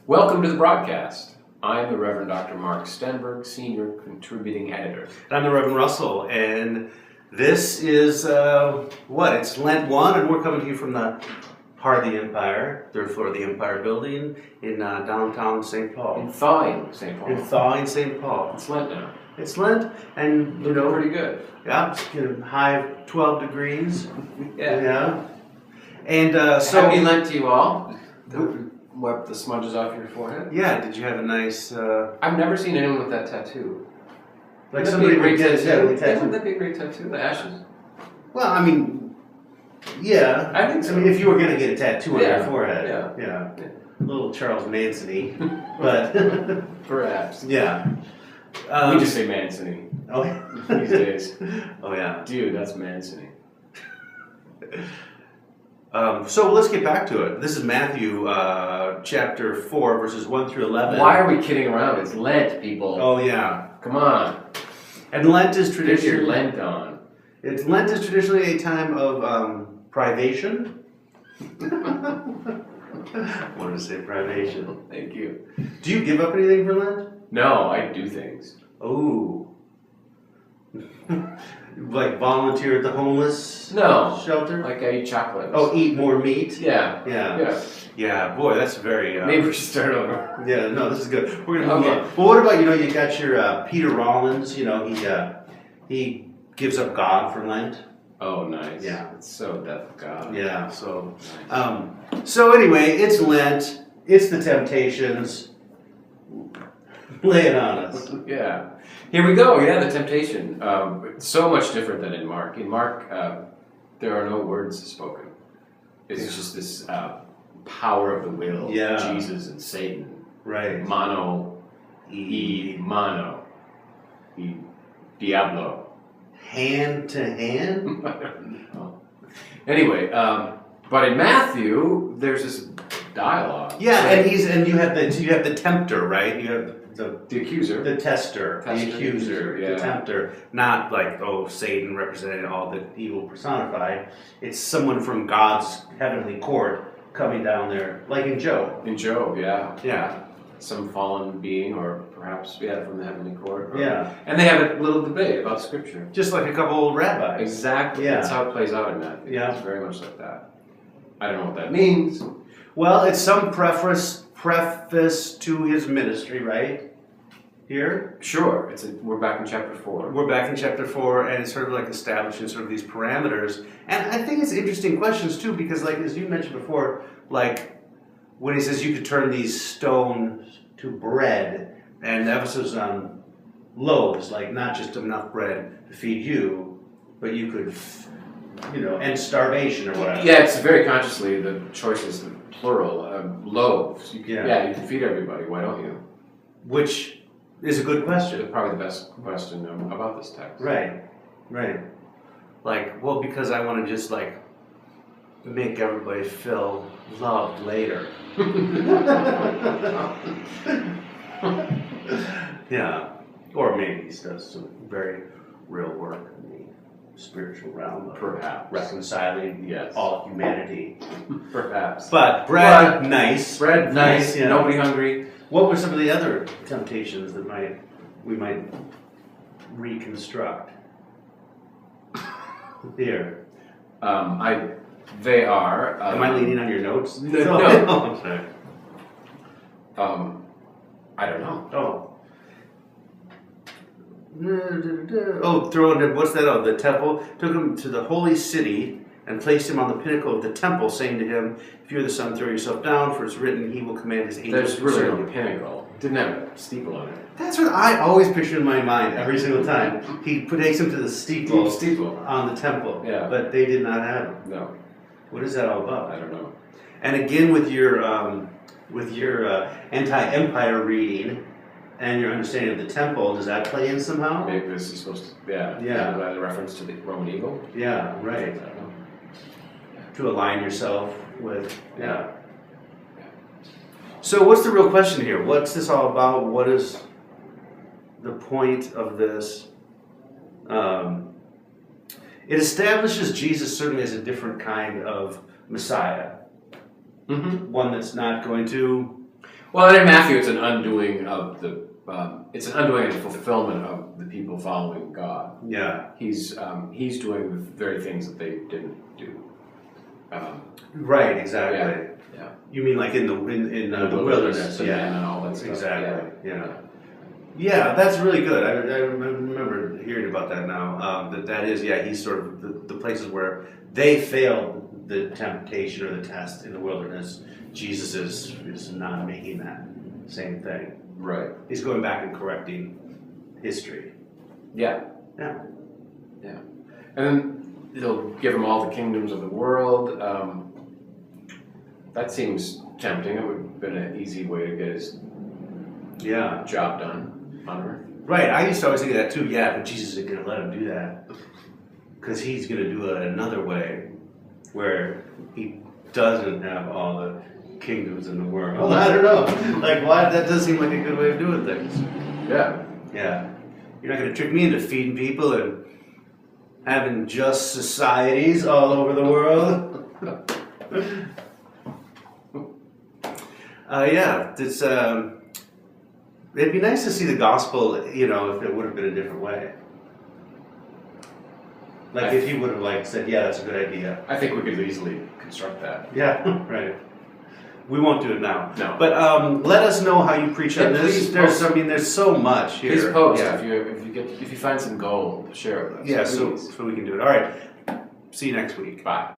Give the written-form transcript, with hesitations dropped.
Welcome to the broadcast. I'm the Reverend Dr. Mark Stenberg, Senior Contributing Editor. And I'm the Reverend Russell, and this is, it's Lent 1, and we're coming to you from the heart of the Empire, third floor of the Empire Building in downtown St. Paul. In thawing St. Paul. In thawing St. Paul. It's Lent now. It's Lent, and Looking pretty good. Yeah, it's getting high of 12 degrees. Yeah. And Happy Lent to you all. Wipe the smudges off your forehead. Yeah, did you have a nice... I've never seen anyone with that tattoo. Like somebody would get a tattoo. Wouldn't that be a great tattoo? The ashes? Well, I mean, yeah. I think so. I mean, if you were going to get a tattoo on Yeah. your forehead. Yeah. A little Charles Manson-y, but... Perhaps. Yeah. We just say Manson-y Oh, these days. Oh, yeah. Dude, that's Manson-y. So let's get back to it. This is Matthew chapter 4, verses 1 through 11. Why are we kidding around? It's Lent, people. Oh, yeah. Come on. And Lent is Get traditionally... your Lent on. Lent is traditionally a time of privation. I wanted to say privation. Thank you. Do you give up anything for Lent? No, I do things. Oh. Like volunteer at the homeless shelter? Like I eat chocolate. Oh, eat more meat? Yeah. Yeah, boy, that's very... Maybe we should start over. Yeah, no, this is good. We're going to move on. Well, what about, you got your Peter Rollins, he gives up God for Lent. Oh, nice. Yeah. It's so death of God. Yeah, so... Nice. So anyway, it's Lent, it's the temptations. Lay it on us. Yeah. Here we go. Yeah, the temptation. So much different than in Mark. In Mark, there are no words spoken. It's just this power of the will. Yeah. Jesus and Satan. Right. Mano, mano, diablo. Hand to hand? I don't know. Anyway, but in Matthew, there's this dialogue. Yeah, and you have the tempter, right? You have the accuser, the tester, the accuser, yeah. the tempter. Not like Satan representing all the evil personified. It's someone from God's heavenly court coming down there, like in Job. In Job, yeah. Yeah. Some fallen being, or perhaps from the heavenly court. Yeah. And they have a little debate about Scripture. Just like a couple old rabbis. Exactly. Yeah. That's how it plays out in Matthew. Yeah. It's very much like that. I don't know what that means. Well, it's some preface to his ministry, right? Here? Sure. We're back in chapter 4. We're back in chapter 4, and it's sort of like establishing sort of these parameters. And I think it's interesting questions, too, because like as you mentioned before, like when he says you could turn these stones to bread, and the emphasis on loaves, like not just enough bread to feed you, but you could, end starvation or whatever. Yeah, it's very consciously the choice is the plural, loaves. You can feed everybody. Why don't you? Which is a good question. Probably the best question about this text. Right. Like, well, because I want to just make everybody feel loved later. Yeah. Or maybe he does some very real work in the spiritual realm. Perhaps. Reconciling all humanity. Perhaps. But bread, nice. Bread, nice. Yeah. Nobody hungry. What were some of the other temptations that we might reconstruct? Here. They are. Am I leaning on your notes? No. I'm sorry. I don't know. Throwing him, what's that? The temple. Took him to the holy city and placed him on the pinnacle of the temple, saying to him, "If you are the Son, throw yourself down, for it's written, he will command his angels." There's really no pinnacle. Didn't have a steeple on it. That's what I always picture in my mind every single time. He takes him to the steeple on the temple. Yeah. But they did not have him. No. What is that all about? I don't know. And again, with your anti-empire reading and your understanding of the temple, does that play in somehow? Maybe this is supposed to. Yeah. The reference to the Roman eagle. Yeah. Right. I don't know. To align yourself with. Yeah. So what's the real question here? What's this all about? What is the point of this? It establishes Jesus certainly as a different kind of Messiah. Mm-hmm. One that's not going to Well, and in Matthew, it's an undoing of the fulfillment of the people following God. Yeah. He's doing the very things that they didn't do. Right. Exactly. Yeah. You mean like in the wilderness? Yeah. And all that stuff. Exactly. Yeah. Yeah, that's really good. I remember hearing about that now. That is, he's sort of the places where they failed the temptation or the test in the wilderness. Jesus is not making that same thing. Right. He's going back and correcting history. Yeah. Yeah. Yeah. And then he'll give them all the kingdoms of the world. That seems tempting. It would have been an easy way to get his job done on earth. Right. I used to always think of that too. Yeah, but Jesus isn't going to let him do that because he's going to do it another way where he doesn't have all the kingdoms in the world. Well, I don't know. Like, why? That does seem like a good way of doing things. Yeah. Yeah. You're not going to trick me into feeding people and having just societies all over the world. It's it'd be nice to see the gospel, if it would have been a different way. Like if he would have said, yeah, that's a good idea. I think we could easily construct that. Yeah, right. We won't do it now. No. But let us know how you preach on this. Please There's so much here. Please post if you find some gold, share it with us. Yeah, so we can do it. All right. See you next week. Bye.